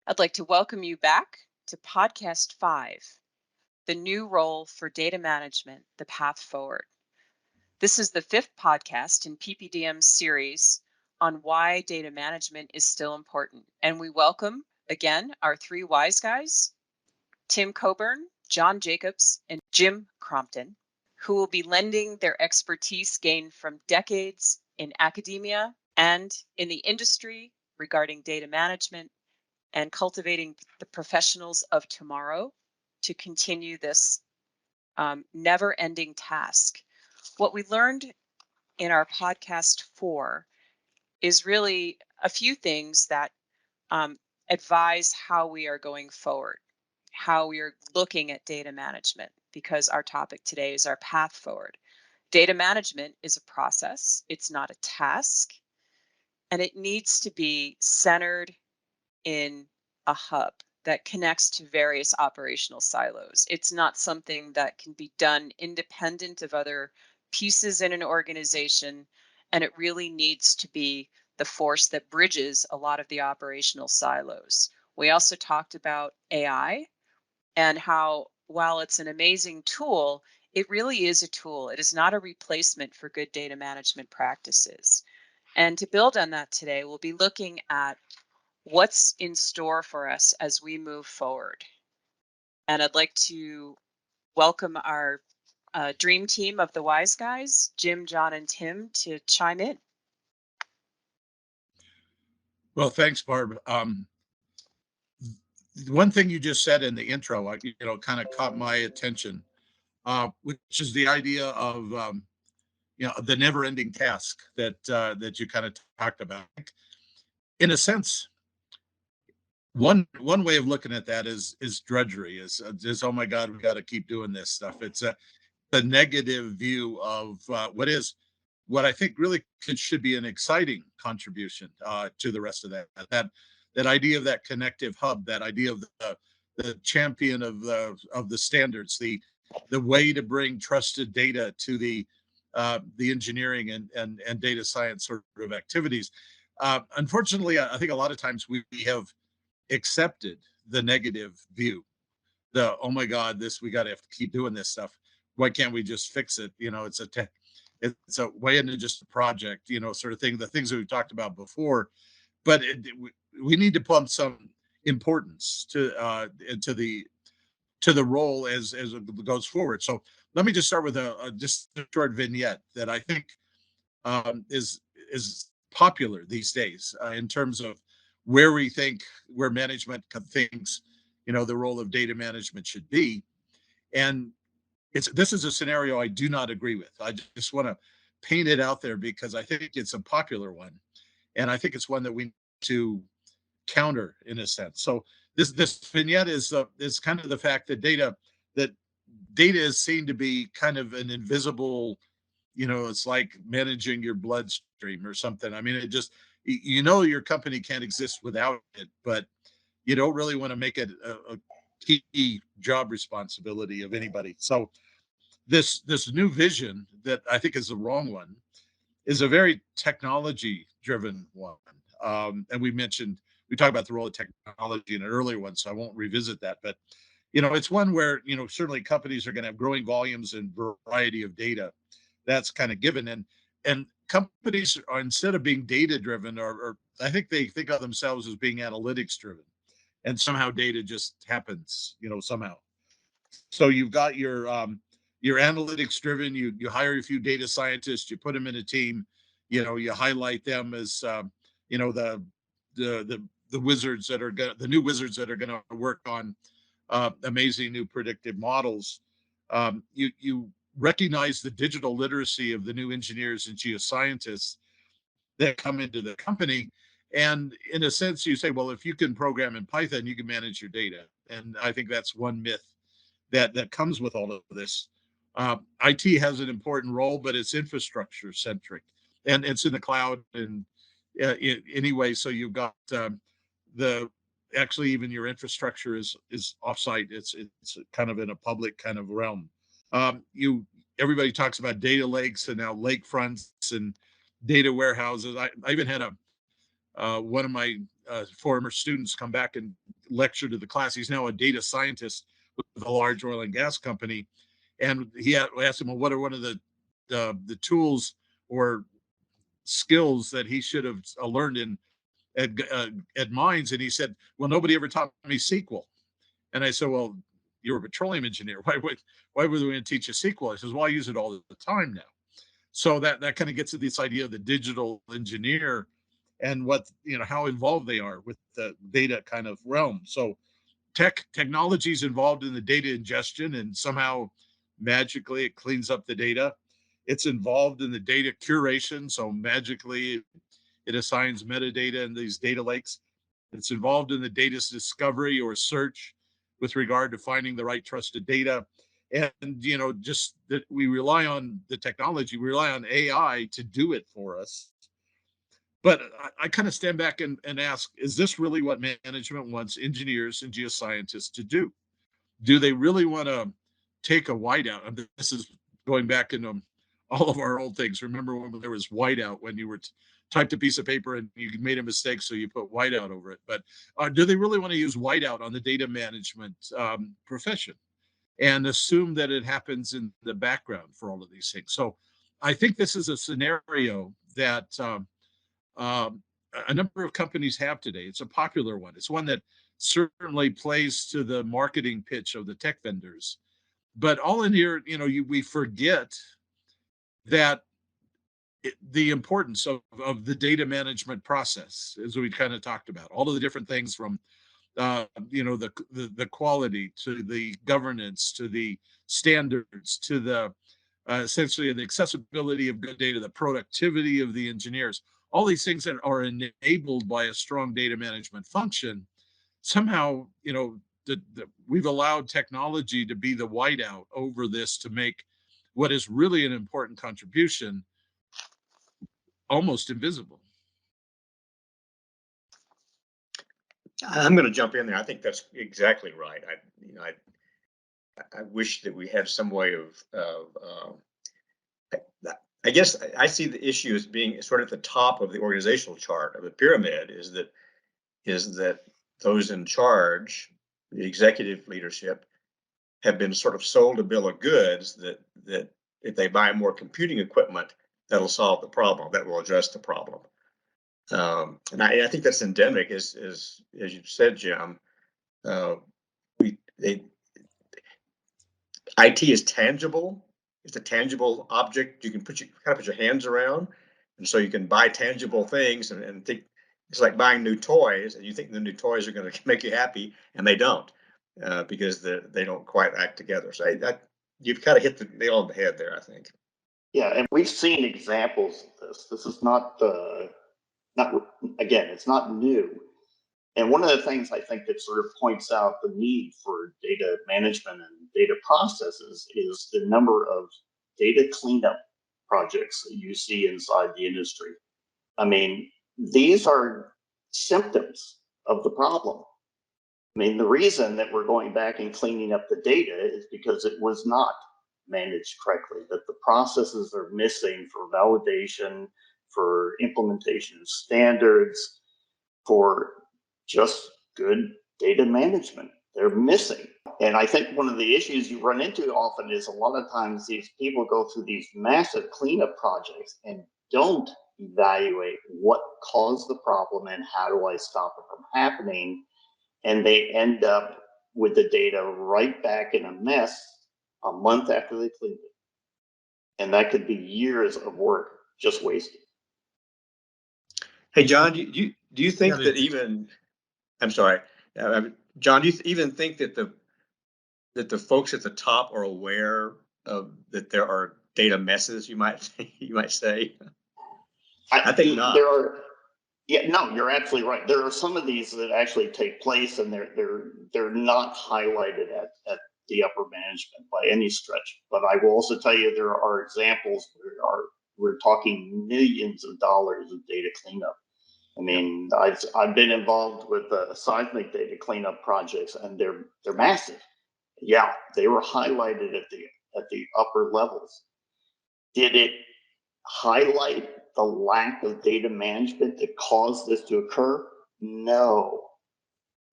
I'd like to welcome you back to Podcast 5, The New Role for Data Management, The Path Forward. This is the fifth podcast in PPDM's series on why data management is still important. And we welcome, again, our three wise guys, Tim Coburn, John Jacobs, and Jim Crompton, who will be lending their expertise gained from decades in academia and in the industry regarding data management and cultivating the professionals of tomorrow to continue this never ending task. What we learned in our podcast 4 is really a few things that advise how we are going forward, how we are looking at data management, because our topic today is our path forward. Data management is a process, it's not a task, and it needs to be centered in a hub that connects to various operational silos. It's not something that can be done independent of other pieces in an organization, and it really needs to be the force that bridges a lot of the operational silos. We also talked about AI and how, while it's an amazing tool, it really is a tool. It is not a replacement for good data management practices. And to build on that today, we'll be looking at what's in store for us as we move forward. And I'd like to welcome our dream team of the wise guys, Jim, John, and Tim, to chime in. Well, thanks, Barb. One thing you just said in the intro, kind of caught my attention, which is the idea of, the never-ending task that you kind of talked about. In a sense, one way of looking at that is drudgery. Is oh my God, we got to keep doing this stuff. It's the negative view of what I think really should be an exciting contribution to the rest of that idea of that connective hub, that idea of the champion of the standards, the way to bring trusted data to the engineering and data science sort of activities. Unfortunately, I think a lot of times we have accepted the negative view. The oh my God, we got to have to keep doing this stuff. Why can't we just fix it? It's a way into just a project, sort of thing. The things that we've talked about before, but we need to pump some importance to the role as it goes forward. So let me just start with just a short vignette that I think is popular these days in terms of where management thinks the role of data management should be. And this is a scenario I do not agree with. I just want to paint it out there because I think it's a popular one, and I think it's one that we need to counter in a sense. So this vignette is kind of the fact that data is seen to be kind of an invisible, it's like managing your bloodstream or something. I mean, your company can't exist without it, but you don't really want to make it a key job responsibility of anybody. So this new vision that I think is the wrong one is a very technology driven one. And we talked about the role of technology in an earlier one, so I won't revisit that. But it's one where certainly companies are going to have growing volumes and variety of data. That's kind of given, and companies are, instead of being data driven, or I think they think of themselves as being analytics driven, and somehow data just happens, somehow. So you've got your analytics driven. You hire a few data scientists, you put them in a team, you highlight them as the the wizards that are the new wizards that are going to work on amazing new predictive models. You recognize the digital literacy of the new engineers and geoscientists that come into the company. And in a sense, you say, well, if you can program in Python, you can manage your data. And I think that's one myth that comes with all of this. IT has an important role, but it's infrastructure centric, and it's in the cloud. And anyway, so you've got the actually even your infrastructure is offsite. It's kind of in a public kind of realm. You Everybody talks about data lakes and now lakefronts and data warehouses. I even had One of my former students come back and lecture to the class. He's now a data scientist with a large oil and gas company, and he asked him, "Well, what are one of the tools or skills that he should have learned in at mines?" And he said, "Well, nobody ever taught me SQL." And I said, "Well, you're a petroleum engineer. Why would we teach you SQL?" He says, "Well, I use it all the time now." So that kind of gets to this idea of the digital engineer and what, how involved they are with the data kind of realm. So technology is involved in the data ingestion, and somehow magically it cleans up the data. It's involved in the data curation, so magically it assigns metadata in these data lakes. It's involved in the data's discovery or search with regard to finding the right trusted data. And, just that we rely on the technology, we rely on AI to do it for us. But I kind of stand back and ask, is this really what management wants engineers and geoscientists to do? Do they really want to take a whiteout? And this is going back into all of our old things. Remember when there was whiteout, when you were typed a piece of paper and you made a mistake, so you put whiteout over it. But do they really want to use whiteout on the data management profession and assume that it happens in the background for all of these things? So I think this is a scenario that um, a number of companies have today. It's a popular one. It's one that certainly plays to the marketing pitch of the tech vendors. But all in here, we forget that the importance of the data management process, as we kind of talked about, all of the different things from the quality to the governance to the standards to the essentially the accessibility of good data, the productivity of the engineers, all these things that are enabled by a strong data management function. Somehow, we've allowed technology to be the whiteout over this to make what is really an important contribution almost invisible. I'm going to jump in there. I think that's exactly right. I wish that we had some way of I guess I see the issue as being sort of at the top of the organizational chart of the pyramid is that those in charge, the executive leadership, have been sort of sold a bill of goods that if they buy more computing equipment, that'll solve the problem, that will address the problem. And I think that's endemic, as you said, Jim. IT is tangible. It's a tangible object you can kind of put your hands around, and so you can buy tangible things and think it's like buying new toys, and you think the new toys are going to make you happy, and they don't, because they don't quite act together. So you've kind of hit the nail on the head there, I think. Yeah, and we've seen examples of this. This is not again, it's not new. And one of the things I think that sort of points out the need for data management and data processes is the number of data cleanup projects that you see inside the industry. I mean, these are symptoms of the problem. I mean, the reason that we're going back and cleaning up the data is because it was not managed correctly, that the processes are missing for validation, for implementation of standards, for just good data management. They're missing. And I think one of the issues you run into often is a lot of times these people go through these massive cleanup projects and don't evaluate what caused the problem and how do I stop it from happening. And they end up with the data right back in a mess a month after they cleaned it. And that could be years of work just wasted. Hey, John, do you think that even, I'm sorry, John, do you even think that the folks at the top are aware of that there are data messes? You might say. I think not. There are. Yeah, no, you're absolutely right. There are some of these that actually take place, and they're not highlighted at the upper management by any stretch. But I will also tell you there are examples where we're talking millions of dollars of data cleanup. I mean, I've been involved with seismic data cleanup projects, and they're massive. Yeah, they were highlighted at the upper levels. Did it highlight the lack of data management that caused this to occur? No.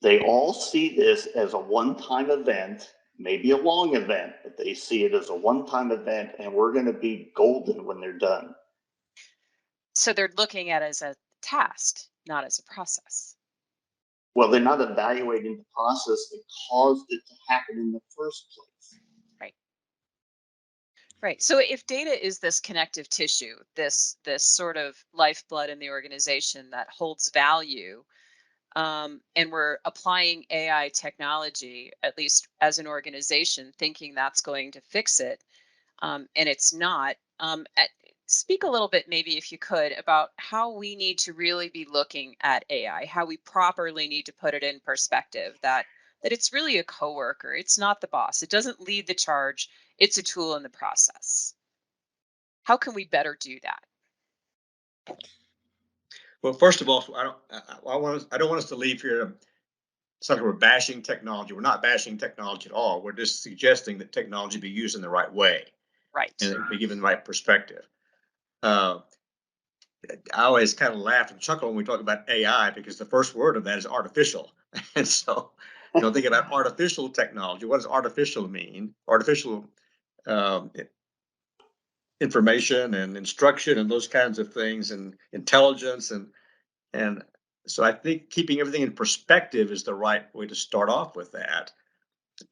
They all see this as a one-time event, maybe a long event, but they see it as a one-time event, and we're going to be golden when they're done. So they're looking at it as a task, not as a process. Well, they're not evaluating the process that caused it to happen in the first place. Right. Right. So if data is this connective tissue, this sort of lifeblood in the organization that holds value, and we're applying AI technology, at least as an organization, thinking that's going to fix it, and it's not. Speak a little bit, maybe, if you could, about how we need to really be looking at AI, how we properly need to put it in perspective, that it's really a coworker. It's not the boss. It doesn't lead the charge. It's a tool in the process. How can we better do that? Well, first of all, I don't want us to leave here. It's like we're bashing technology. We're not bashing technology at all. We're just suggesting that technology be used in the right way Right. and it be given the right perspective. Uh, I always kind of laugh and chuckle when we talk about AI because the first word of that is artificial. And so, think about artificial technology. What does artificial mean? Artificial um, information and instruction and those kinds of things, and intelligence, and so I think keeping everything in perspective is the right way to start off with that,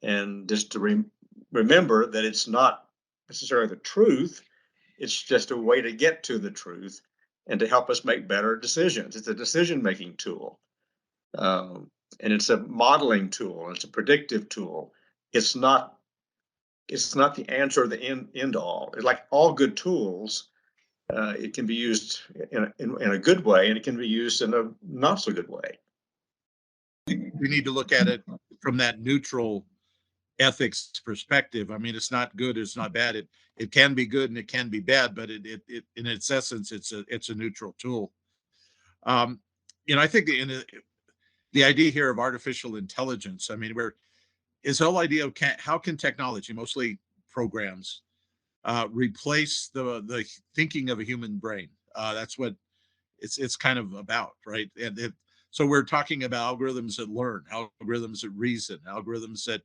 and just to remember that it's not necessarily the truth. It's just a way to get to the truth and to help us make better decisions. It's a decision-making tool, um, and it's a modeling tool. It's a predictive tool. It's not. It's not the answer or the end all. It's like all good tools. It can be used in a good way, and it can be used in a not so good way. We need to look at it from that neutral ethics perspective. I mean, it's not good, it's not bad. It can be good and it can be bad, but it in its essence, it's a neutral tool. Um, I think the idea here of artificial intelligence. I mean, is the whole idea of how can technology, mostly programs, replace the thinking of a human brain? That's what it's kind of about, right? So we're talking about algorithms that learn, algorithms that reason, algorithms that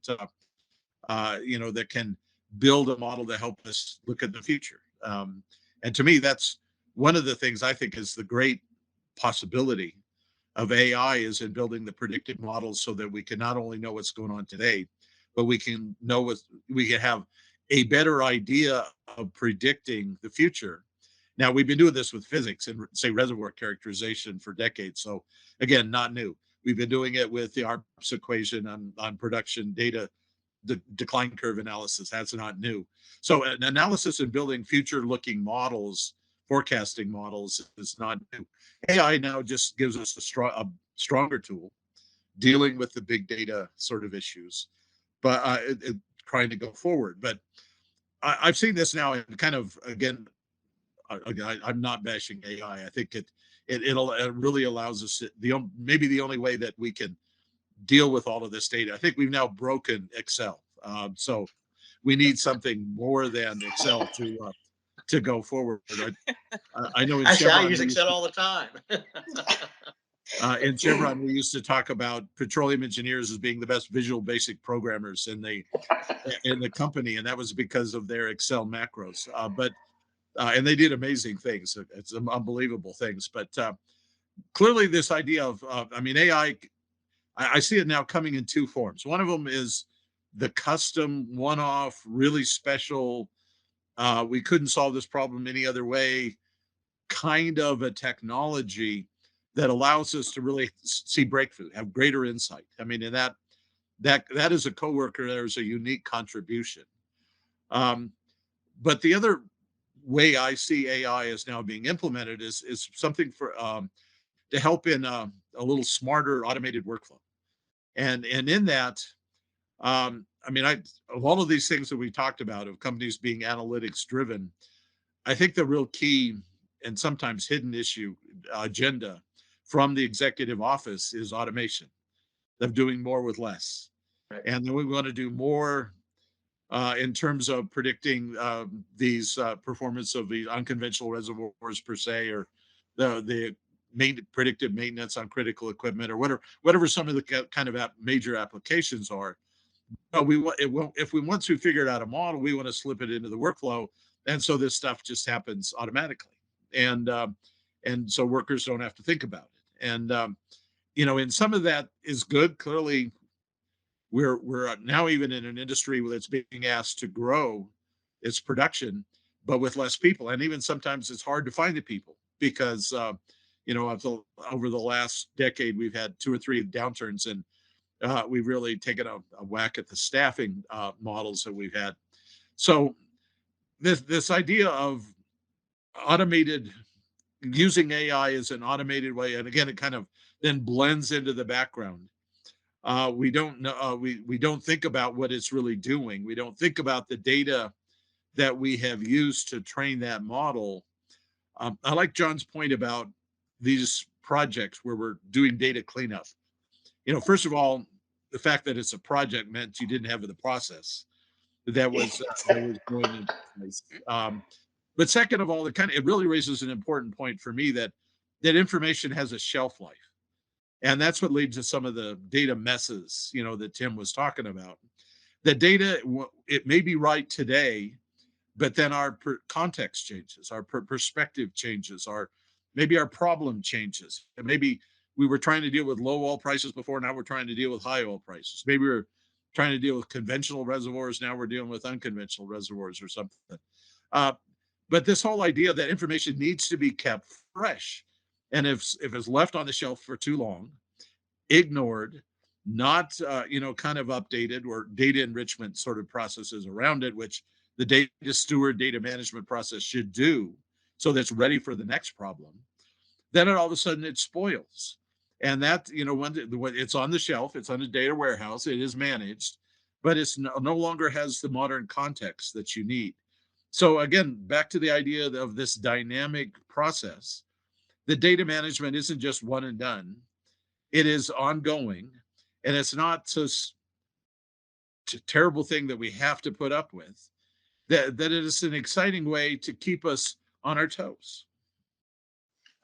that can build a model to help us look at the future. And to me, that's one of the things I think is the great possibility of AI is in building the predictive models so that we can not only know what's going on today, but we can have a better idea of predicting the future. Now, we've been doing this with physics and say reservoir characterization for decades. So again, not new. We've been doing it with the ARPS equation on production data, the decline curve analysis. That's not new. So an analysis and building future looking models, forecasting models, is not new. AI now just gives us a stronger tool dealing with the big data sort of issues, but trying to go forward. But I've seen this now, and kind of again, I'm not bashing AI. I think it really allows us maybe the only way that we can deal with all of this data. I think we've now broken Excel, so we need something more than Excel to go forward. I know in Actually, I Chevron use Excel all the time. in Chevron we used to talk about petroleum engineers as being the best Visual Basic programmers in the company, and that was because of their Excel macros. But and they did amazing things. It's unbelievable things. But clearly, this idea of I mean, AI, I see it now coming in two forms. One of them is the custom, one-off, really special. We couldn't solve this problem any other way. Kind of a technology that allows us to really see breakthrough, have greater insight. I mean, and that is a coworker. There's a unique contribution. But the other way I see AI is now being implemented is something for to help in a little smarter automated workflow. And in that, I mean, of all of these things that we talked about of companies being analytics driven, I think the real key and sometimes hidden issue agenda from the executive office is automation of doing more with less. Right. And then we want to do more in terms of predicting these performance of the unconventional reservoirs per se, or the predictive maintenance on critical equipment, or whatever some of the kind of major applications are. But if we want to figure out a model, we want to slip it into the workflow, and so this stuff just happens automatically, and so workers don't have to think about it. And and some of that is good. Clearly, we're now even in an industry that's being asked to grow its production, but with less people, and even sometimes it's hard to find the people because over the last decade we've had 2 or 3 downturns, and we've really taken a whack at the staffing models that we've had. So this idea of automated using AI as an automated way, and again, it kind of then blends into the background. We don't know. We don't think about what it's really doing. We don't think about the data that we have used to train that model. I like John's point about these projects where we're doing data cleanup. First of all, the fact that it's a project meant you didn't have the process that was going into place. But second of all, it really raises an important point for me that information has a shelf life. And that's what leads to some of the data messes, that Tim was talking about. The data, it may be right today, but then our context changes, our perspective changes, maybe our problem changes. And maybe we were trying to deal with low oil prices before, now we're trying to deal with high oil prices. Maybe we're trying to deal with conventional reservoirs, now we're dealing with unconventional reservoirs or something. But this whole idea that information needs to be kept fresh, and if it's left on the shelf for too long, ignored, not kind of updated, or data enrichment sort of processes around it, which the data steward data management process should do, so that's ready for the next problem, then all of a sudden it spoils. And that, when it's on the shelf, it's on a data warehouse, it is managed, but it's no longer has the modern context that you need. So again, back to the idea of this dynamic process, the data management isn't just one and done. It is ongoing, and it's not just a terrible thing that we have to put up with. That it is an exciting way to keep us on our toes.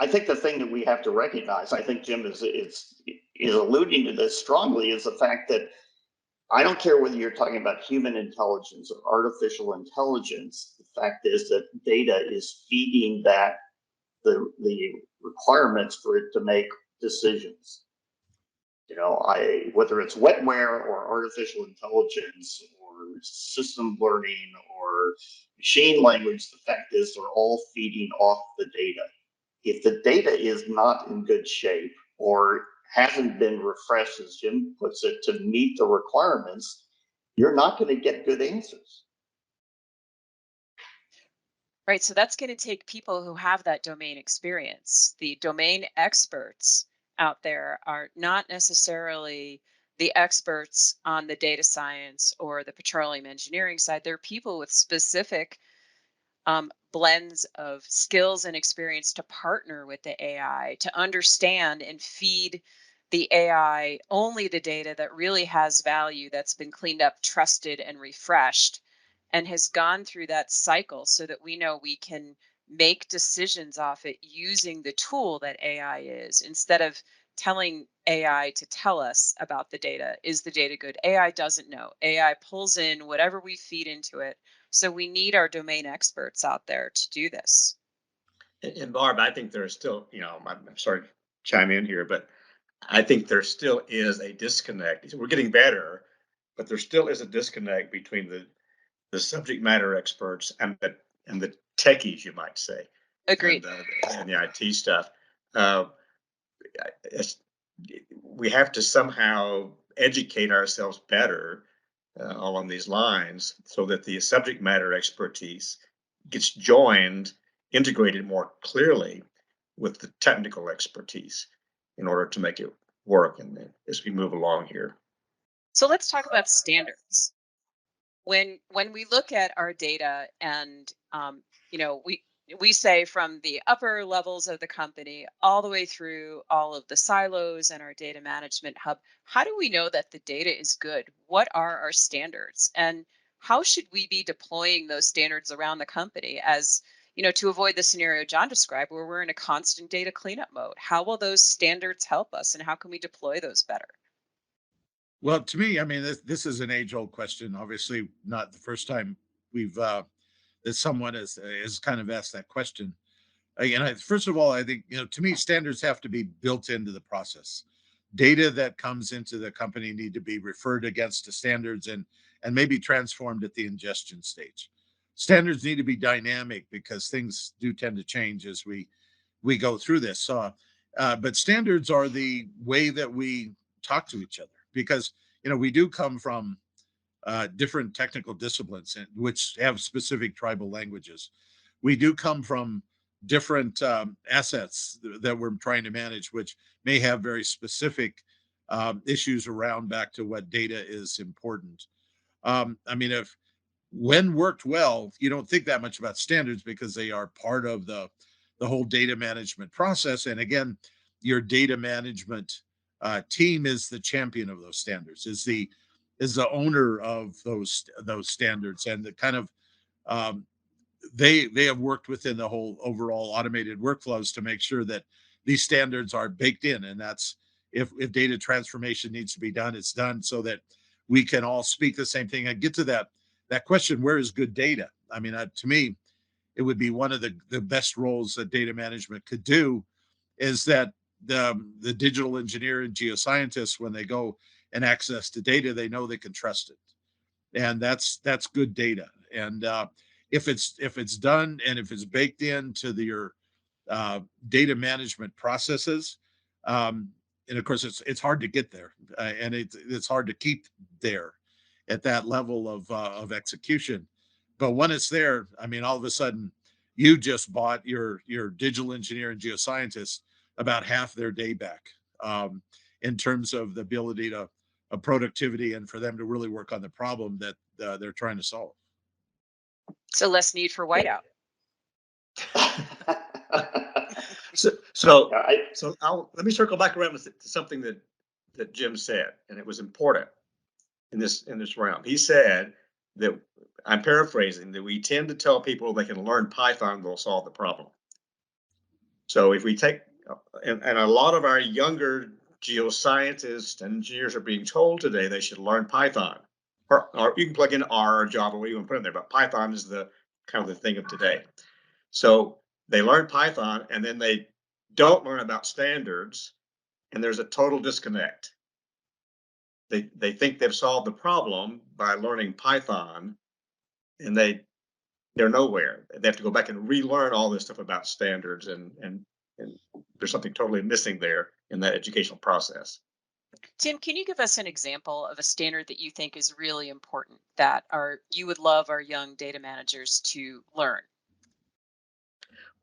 I think the thing that we have to recognize, I think Jim is alluding to this strongly, is the fact that I don't care whether you're talking about human intelligence or artificial intelligence. The fact is that data is feeding the requirements for it to make decisions. Whether it's wetware or artificial intelligence or system learning or machine language, the fact is they're all feeding off the data. If the data is not in good shape or hasn't been refreshed, as Jim puts it, to meet the requirements, you're not going to get good answers. Right. So that's going to take people who have that domain experience. The domain experts out there are not necessarily the experts on the data science or the petroleum engineering side. They're people with specific blends of skills and experience to partner with the AI to understand and feed the AI only the data that really has value, that's been cleaned up, trusted, and refreshed, and has gone through that cycle so that we know we can make decisions off it using the tool that AI is, instead of telling AI to tell us about the data. Is the data good? AI doesn't know. AI pulls in whatever we feed into it. So we need our domain experts out there to do this. And Barb, I think there's still, I'm sorry to chime in here, but I think there still is a disconnect. We're getting better, but there still is a disconnect between the subject matter experts and the techies, you might say, Agreed. and the IT stuff. Uh, we have to somehow educate ourselves better along these lines, so that the subject matter expertise gets integrated more clearly with the technical expertise in order to make it work as we move along here. So let's talk about standards. When we look at our data, and we say from the upper levels of the company all the way through all of the silos and our data management hub, how do we know that the data is good? What are our standards? And how should we be deploying those standards around the company as, to avoid the scenario John described where we're in a constant data cleanup mode? How will those standards help us and how can we deploy those better? Well, to me, I mean, this is an age-old question. Obviously, not the first time we've that someone has kind of asked that question. First of all, I think, to me, standards have to be built into the process. Data that comes into the company need to be referred against the standards and maybe transformed at the ingestion stage. Standards need to be dynamic because things do tend to change as we go through this. But standards are the way that we talk to each other because we do come from different technical disciplines which have specific tribal languages. We do come from different assets that we're trying to manage, which may have very specific issues around back to what data is important. I mean, if when worked well, you don't think that much about standards because they are part of the whole data management process. And again, your data management team is the champion of those standards, is the owner of those standards, and the kind of um, they have worked within the whole overall automated workflows to make sure that these standards are baked in, and that's if data transformation needs to be done, it's done so that we can all speak the same thing and get to that question: where is good data? I mean, to me, it would be one of the best roles that data management could do, is that the digital engineer and geoscientists, when they go and access the data, they know they can trust it, and that's good data. And if it's done and if it's baked into your data management processes, um, and of course it's hard to get there, and it's hard to keep there at that level of execution. But when it's there, I mean, all of a sudden, you just bought your digital engineer and geoscientists about half their day back, in terms of the ability to productivity and for them to really work on the problem that they're trying to solve. So less need for whiteout. So, so, let me circle back around to something that Jim said, and it was important in this realm. He said that, I'm paraphrasing, that we tend to tell people they can learn Python, they'll solve the problem. So if we take, and a lot of our younger geoscientists and engineers are being told today they should learn Python, or you can plug in R or Java, what you want to put in there, but Python is the kind of the thing of today. So they learn Python and then they don't learn about standards, and there's a total disconnect. They think they've solved the problem by learning Python, and they're nowhere. They have to go back and relearn all this stuff about standards, and there's something totally missing there in that educational process. Tim, can you give us an example of a standard that you think is really important that you would love our young data managers to learn?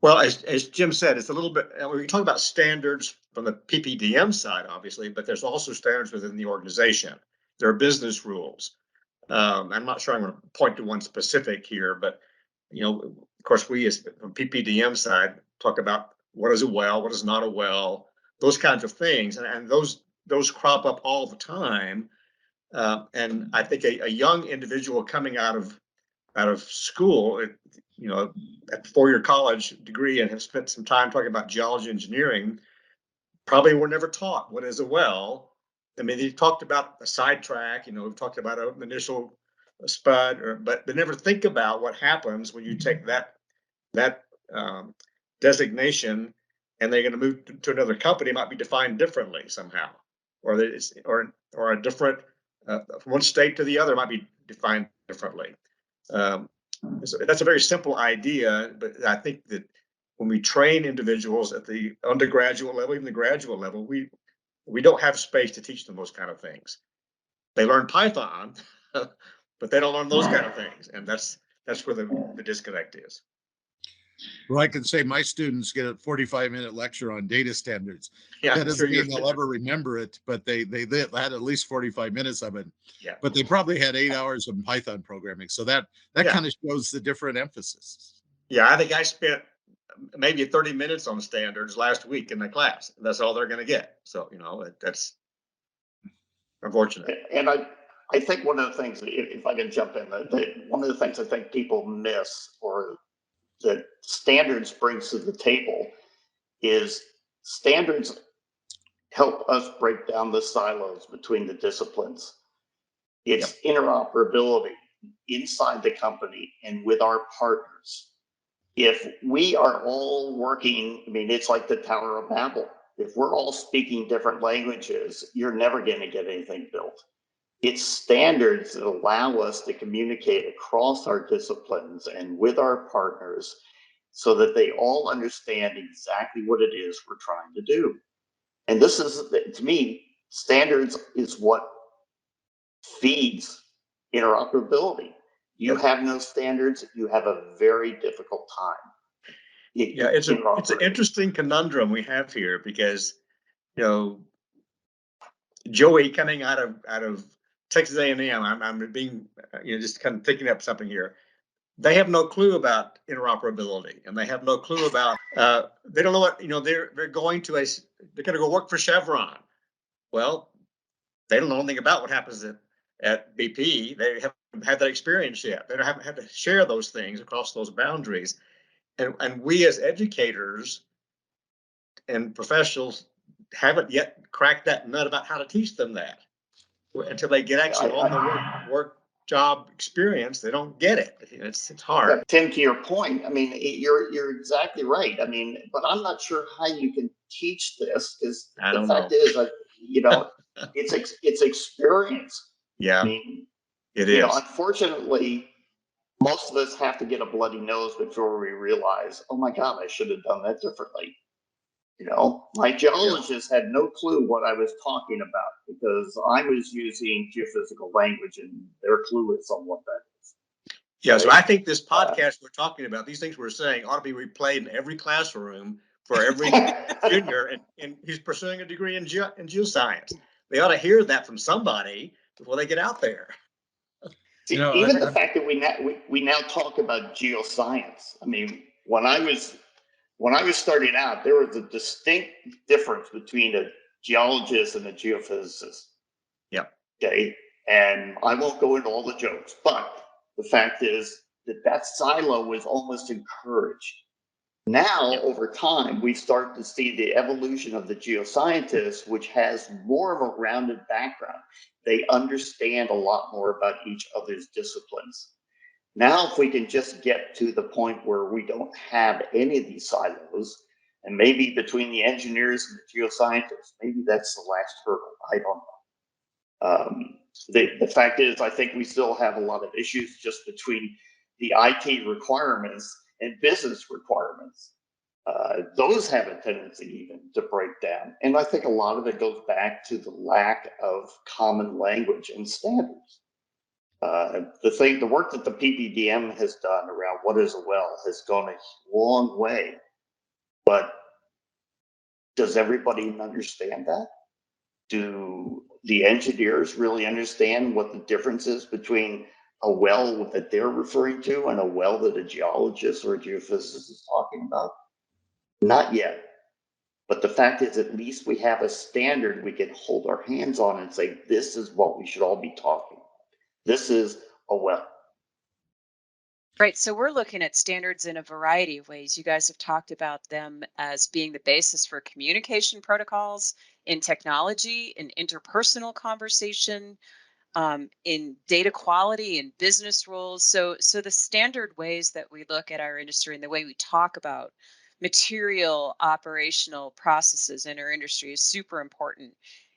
Well, as Jim said, it's a little bit, we talk about standards from the PPDM side, obviously, but there's also standards within the organization. There are business rules. I'm not sure I'm going to point to one specific here, but of course, we as from PPDM side talk about what is a well, what is not a well, those kinds of things, and those crop up all the time. And I think a young individual coming out of school, at the 4-year college degree, and have spent some time talking about geology engineering, probably were never taught what is a well. I mean, he talked about a sidetrack, we've talked about an initial spud, but they never think about what happens when you take that designation and they're going to move to another company. It might be defined differently somehow, or a different from one state to the other might be defined differently. So that's a very simple idea, but I think that when we train individuals at the undergraduate level, even the graduate level, we don't have space to teach them those kind of things. They learn Python, but they don't learn those kind of things, and that's where the disconnect is. Well, I can say my students get a 45-minute lecture on data standards. Yeah, that doesn't mean they'll ever remember it, but they had at least 45 minutes of it. Yeah. But they probably had 8 hours of Python programming, so that kind of shows the different emphasis. Yeah, I think I spent maybe 30 minutes on standards last week in the class. That's all they're going to get. So that's unfortunate. And I think one of the things, if I can jump in, one of the things I think people miss, or that standards brings to the table, is standards help us break down the silos between the disciplines. It's interoperability inside the company and with our partners. If we are all working, I mean, it's like the Tower of Babel. If we're all speaking different languages, you're never going to get anything built. It's standards that allow us to communicate across our disciplines and with our partners so that they all understand exactly what it is we're trying to do. And this is, to me, standards is what feeds interoperability. You have no standards, you have a very difficult time. It's an interesting conundrum we have here, because Joey coming out of Texas A&M, I'm being just kind of picking up something here. They have no clue about interoperability, and they have no clue about they don't know what they're going to they're going to go work for Chevron. Well, they don't know anything about what happens at BP. They haven't had that experience yet. They haven't had to share those things across those boundaries. And we as educators and professionals haven't yet cracked that nut about how to teach them that. Until they get actually on the work job experience, they don't get it. It's hard. Tim, to your point, I mean, you're exactly right. I mean, but I'm not sure how you can teach this, because the fact is, it's experience. Yeah, I mean, it is. Unfortunately, most of us have to get a bloody nose before we realize, oh my God, I should have done that differently. My geologists had no clue what I was talking about, because I was using geophysical language and they're clueless on what that is. Yeah, right? So I think this podcast we're talking about, these things we're saying, ought to be replayed in every classroom for every junior and who's pursuing a degree in geoscience. They ought to hear that from somebody before they get out there. See, even the fact that we now talk about geoscience. I mean, when I was starting out, there was a distinct difference between a geologist and a geophysicist. Yeah. Okay. And I won't go into all the jokes, but the fact is that silo was almost encouraged. Now, over time, we start to see the evolution of the geoscientist, which has more of a rounded background. They understand a lot more about each other's disciplines. Now, if we can just get to the point where we don't have any of these silos, and maybe between the engineers and the geoscientists, maybe that's the last hurdle. I don't know. The fact is, I think we still have a lot of issues just between the IT requirements and business requirements. Those have a tendency even to break down. And I think a lot of it goes back to the lack of common language and standards. The work that the PPDM has done around what is a well has gone a long way, but does everybody understand that? Do the engineers really understand what the difference is between a well that they're referring to and a well that a geologist or a geophysicist is talking about? Not yet. But the fact is, at least we have a standard we can hold our hands on and say, this is what we should all be talking about. This is a well. Right. So we're looking at standards in a variety of ways. You guys have talked about them as being the basis for communication protocols in technology, in interpersonal conversation, in data quality and business rules. So the standard ways that we look at our industry and the way we talk about material operational processes in our industry is super important.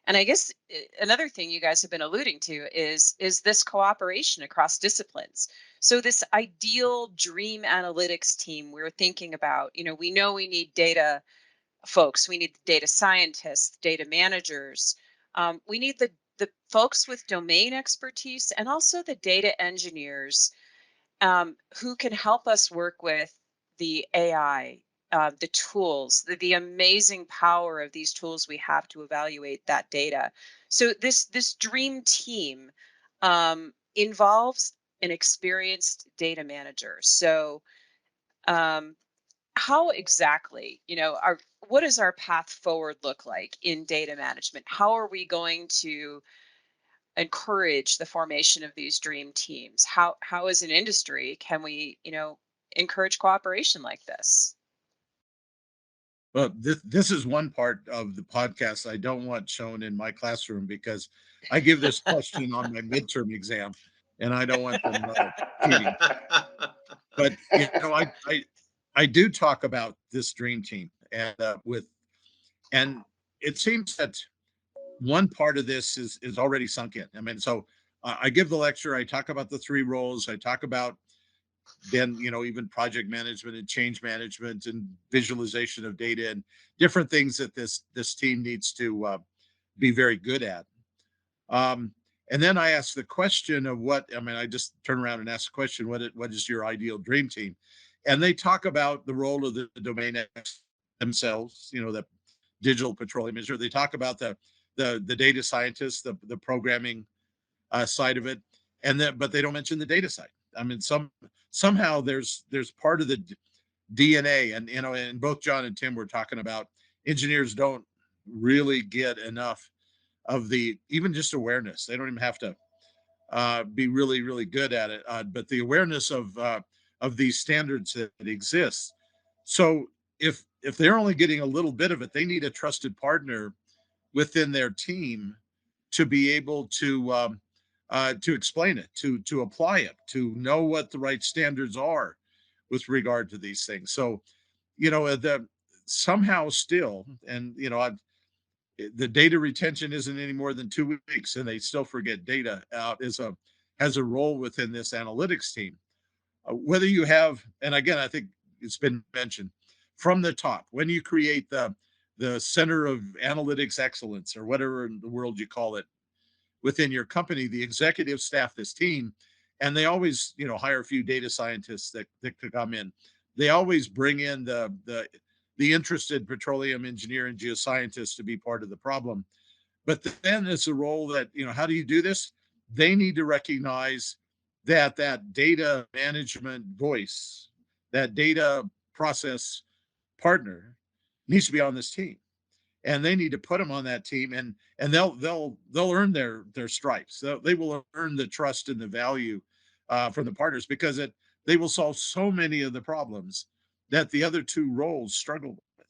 And I guess another thing you guys have been alluding to is this cooperation across disciplines. So this ideal dream analytics team we're thinking about, we know we need data folks, we need data scientists, data managers, we need the folks with domain expertise, and also the data engineers who can help us work with the AI, the tools, the amazing power of these tools we have to evaluate that data. So this dream team involves an experienced data manager. So how exactly, what does our path forward look like in data management? How are we going to encourage the formation of these dream teams? How as an industry can we, encourage cooperation like this? Well, this is one part of the podcast I don't want shown in my classroom because I give this question on my midterm exam, and I don't want them cheating. But I do talk about this dream team, and and it seems that one part of this is already sunk in. I mean, so I give the lecture, I talk about the three roles, I talk about then even project management and change management and visualization of data and different things that this team needs to be very good at. um, and then I ask the question of I just turn around and ask the question, what is your ideal dream team? And they talk about the role of the domain themselves, the digital petroleum engineer. They talk about the data scientists, the programming side of it, and then but they don't mention the data side. I mean, somehow there's part of the DNA, and and both John and Tim were talking about engineers don't really get enough of the even just awareness. They don't even have to be really really good at it, but the awareness of these standards that exist. So if they're only getting a little bit of it, they need a trusted partner within their team to be able to explain it, to apply it, to know what the right standards are with regard to these things. So, the somehow still, and the data retention isn't any more than 2 weeks, and they still forget data out has a role within this analytics team. Whether you have, and again, I think it's been mentioned from the top, when you create the center of analytics excellence or whatever in the world you call it within your company, the executive staff, this team, and they always, hire a few data scientists that could come in. They always bring in the interested petroleum engineer and geoscientist to be part of the problem. But then it's a role that, how do you do this? They need to recognize that data management voice, that data process partner needs to be on this team, and they need to put them on that team, and they'll earn their stripes. They will earn the trust and the value from the partners, because they will solve so many of the problems that the other two roles struggle with.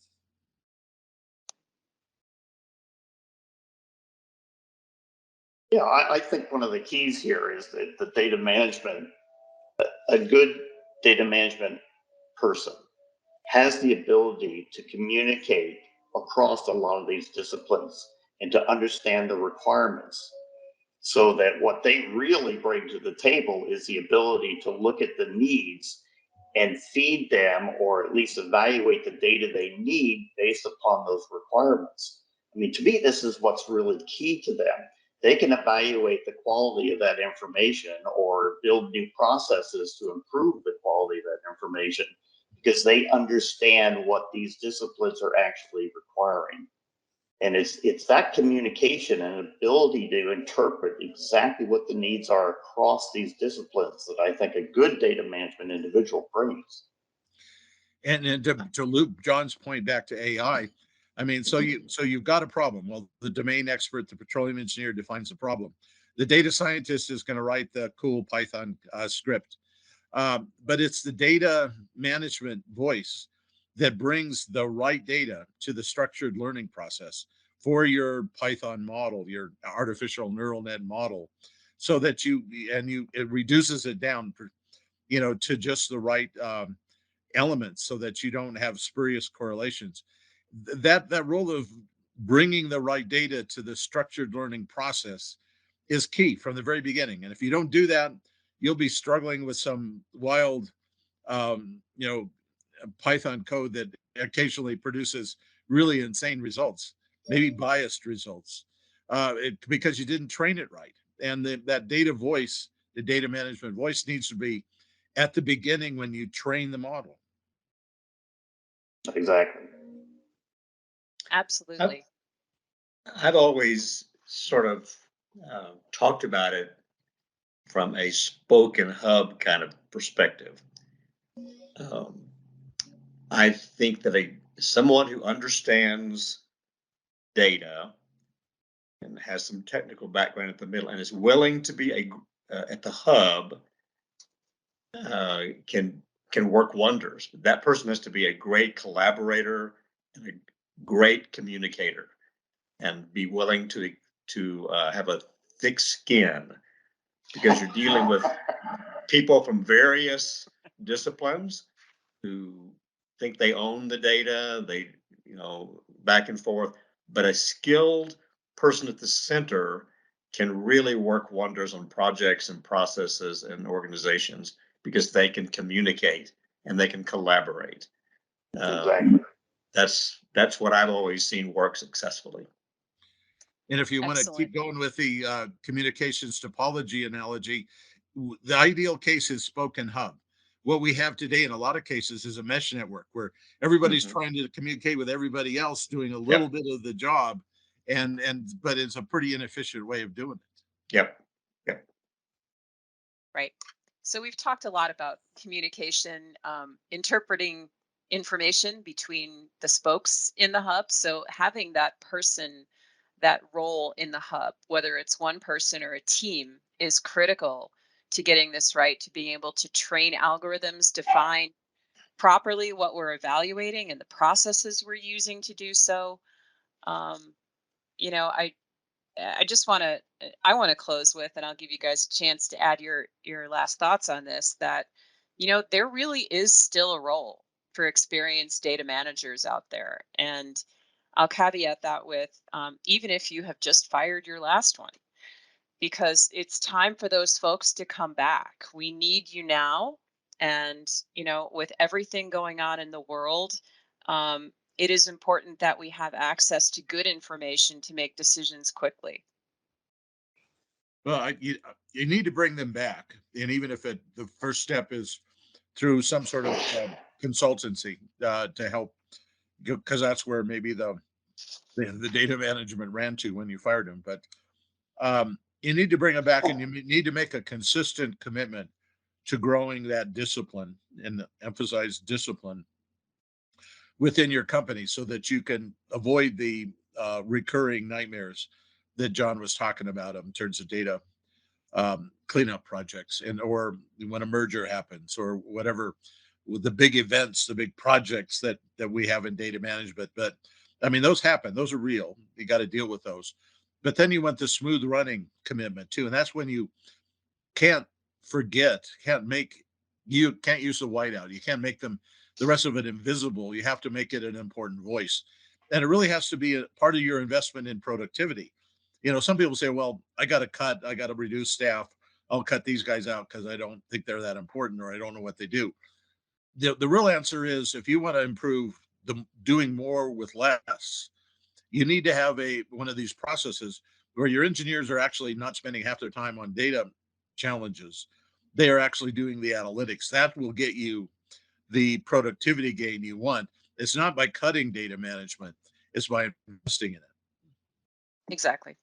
Yeah, I think one of the keys here is that the data management, a good data management person has the ability to communicate across a lot of these disciplines and to understand the requirements, so that what they really bring to the table is the ability to look at the needs and feed them, or at least evaluate the data they need based upon those requirements. I mean, to me, this is what's really key to them. They can evaluate the quality of that information or build new processes to improve the quality of that information, because they understand what these disciplines are actually requiring. And it's that communication and ability to interpret exactly what the needs are across these disciplines that I think a good data management individual brings. And to loop John's point back to AI, I mean, so you've got a problem. Well, the domain expert, the petroleum engineer, defines the problem. The data scientist is going to write the cool Python script, but it's the data management voice that brings the right data to the structured learning process for your Python model, your artificial neural net model, so that it reduces it down, to just the right elements, so that you don't have spurious correlations. That role of bringing the right data to the structured learning process is key from the very beginning. And if you don't do that, you'll be struggling with some wild, um, you know, Python code that occasionally produces really insane results, maybe biased results, because you didn't train it right. And that data voice, the data management voice, needs to be at the beginning when you train the model. Exactly. Absolutely. I've always sort of talked about it from a spoke and hub kind of perspective. Um, I think that someone who understands data and has some technical background at the middle and is willing to be at the hub, can work wonders. That person has to be a great collaborator and a great communicator, and be willing to have a thick skin, because you're dealing with people from various disciplines who think they own the data, they, back and forth. But a skilled person at the center can really work wonders on projects and processes and organizations, because they can communicate and they can collaborate. Exactly. That's what I've always seen work successfully. And if you want to Excellent. keep going with the communications topology analogy, the ideal case is spoken hub. What we have today in a lot of cases is a mesh network where everybody's Mhm. trying to communicate with everybody else, doing a little Yep. bit of the job, and but it's a pretty inefficient way of doing it. Yep. Yep. Right. So we've talked a lot about communication, interpreting information between the spokes in the hub. So having that person, that role in the hub, whether it's one person or a team, is critical to getting this right, to being able to train algorithms, define properly what we're evaluating and the processes we're using to do so. Um, you know, I I just want to I want to close with, and I'll give you guys a chance to add your last thoughts on this, that there really is still a role for experienced data managers out there. And I'll caveat that with, even if you have just fired your last one, because it's time for those folks to come back. We need you now. And, with everything going on in the world, it is important that we have access to good information to make decisions quickly. Well, you need to bring them back, and even if the first step is through some sort of consultancy to help, because that's where maybe the data management ran to when you fired him. But you need to bring them back, and you need to make a consistent commitment to growing that discipline and emphasize discipline within your company so that you can avoid the recurring nightmares that John was talking about in terms of data cleanup projects, and or when a merger happens or whatever, with the big events, the big projects that we have in data management. But I mean, those happen, those are real, you got to deal with those. But then you want the smooth running commitment too, and that's when you can't forget, you can't use the whiteout, you can't make them the rest of it invisible, you have to make it an important voice. And it really has to be a part of your investment in productivity. Some people say, well, I got to cut, I got to reduce staff, I'll cut these guys out because I don't think they're that important or I don't know what they do. The real answer is, if you want to improve the doing more with less, you need to have a one of these processes where your engineers are actually not spending half their time on data challenges. They are actually doing the analytics. That will get you the productivity gain you want. It's not by cutting data management, it's by investing in it. Exactly.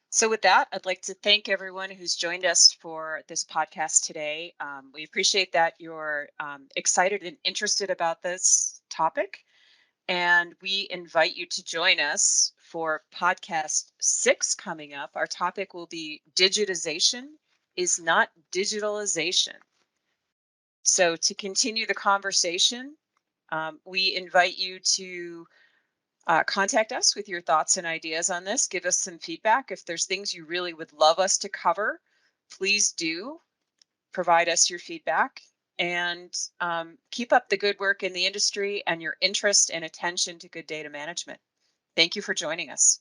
So, with that, I'd like to thank everyone who's joined us for this podcast today. We appreciate that you're excited and interested about this topic. And we invite you to join us for podcast 6 coming up. Our topic will be digitization is not digitalization. So, to continue the conversation, we invite you to contact us with your thoughts and ideas on this. Give us some feedback. If there's things you really would love us to cover, please do provide us your feedback. And keep up the good work in the industry and your interest and attention to good data management. Thank you for joining us.